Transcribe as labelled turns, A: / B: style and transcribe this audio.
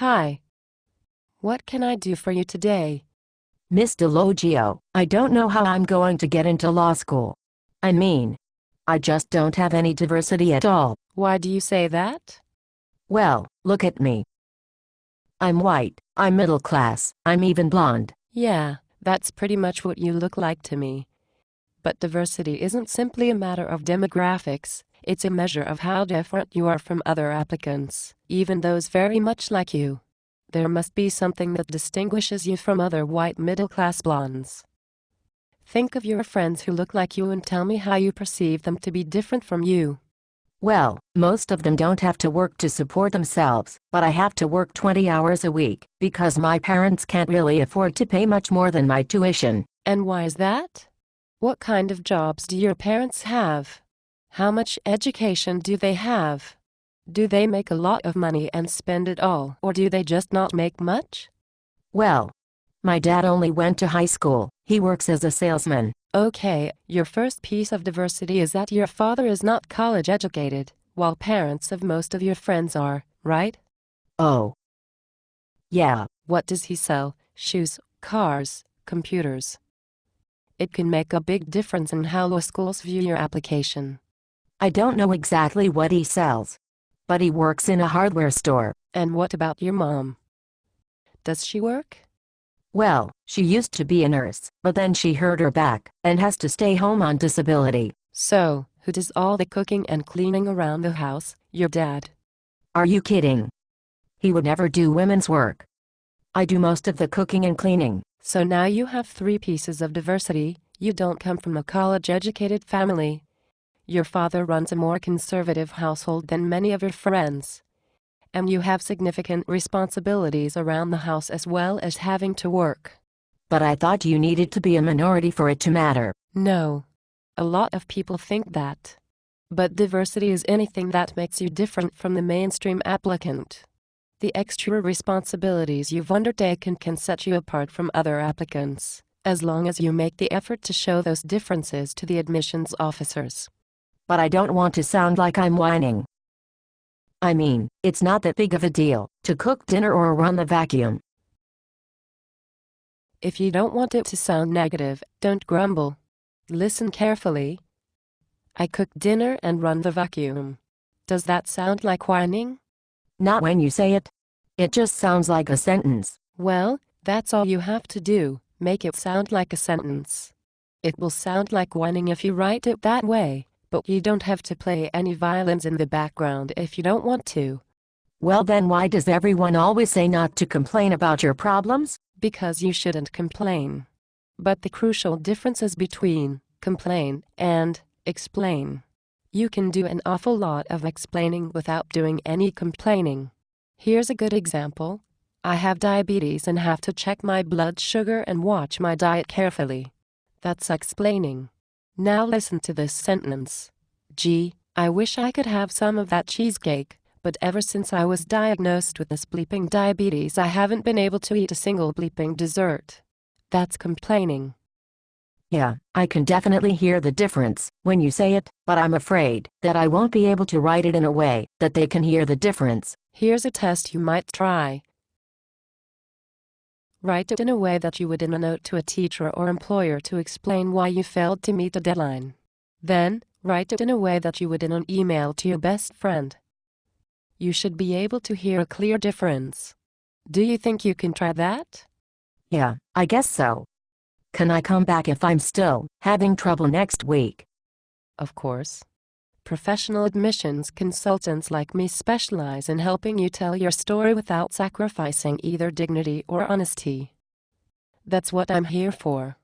A: Hi. What can I do for you today?
B: Miss Delogio, I don't know how I'm going to get into law school. I mean, I just don't have any diversity at all.
A: Why do you say that?
B: Well, look at me. I'm white, I'm middle class, I'm even blonde.
A: Yeah, that's pretty much what you look like to me. But diversity isn't simply a matter of demographics, it's a measure of how different you are from other applicants, even those very much like you. There must be something that distinguishes you from other white middle-class blondes. Think of your friends who look like you and tell me how you perceive them to be different from you.
B: Well, most of them don't have to work to support themselves, but I have to work 20 hours a week, because my parents can't really afford to pay much more than my tuition.
A: And why is that? What kind of jobs do your parents have? How much education do they have? Do they make a lot of money and spend it all, or do they just not make much?
B: Well, my dad only went to high school. He works as a salesman.
A: Okay, your first piece of diversity is that your father is not college educated, while parents of most of your friends are, right?
B: Oh. Yeah.
A: What does he sell? Shoes, cars, computers? It can make a big difference in how law schools view your application.
B: I don't know exactly what he sells, but he works in a hardware store.
A: And what about your mom? Does she work?
B: Well, she used to be a nurse, but then she hurt her back and has to stay home on disability.
A: So, who does all the cooking and cleaning around the house? Your dad?
B: Are you kidding? He would never do women's work. I do most of the cooking and cleaning.
A: So now you have three pieces of diversity. You don't come from a college-educated family. Your father runs a more conservative household than many of your friends. And you have significant responsibilities around the house as well as having to work.
B: But I thought you needed to be a minority for it to matter.
A: No. A lot of people think that. But diversity is anything that makes you different from the mainstream applicant. The extra responsibilities you've undertaken can set you apart from other applicants, as long as you make the effort to show those differences to the admissions officers.
B: But I don't want to sound like I'm whining. I mean, it's not that big of a deal to cook dinner or run the vacuum.
A: If you don't want it to sound negative, don't grumble. Listen carefully. I cook dinner and run the vacuum. Does that sound like whining?
B: Not when you say it. It just sounds like a sentence.
A: Well, that's all you have to do, make it sound like a sentence. It will sound like whining if you write it that way, but you don't have to play any violins in the background if you don't want to.
B: Well then why does everyone always say not to complain about your problems?
A: Because you shouldn't complain. But the crucial difference is between complain and explain. You can do an awful lot of explaining without doing any complaining. Here's a good example. I have diabetes and have to check my blood sugar and watch my diet carefully. That's explaining. Now listen to this sentence. Gee, I wish I could have some of that cheesecake, but ever since I was diagnosed with this bleeping diabetes I haven't been able to eat a single bleeping dessert. That's complaining.
B: Yeah, I can definitely hear the difference when you say it, but I'm afraid that I won't be able to write it in a way that they can hear the difference.
A: Here's a test you might try. Write it in a way that you would in a note to a teacher or employer to explain why you failed to meet a deadline. Then, write it in a way that you would in an email to your best friend. You should be able to hear a clear difference. Do you think you can try that?
B: Yeah, I guess so. Can I come back if I'm still having trouble next week?
A: Of course. Professional admissions consultants like me specialize in helping you tell your story without sacrificing either dignity or honesty. That's what I'm here for.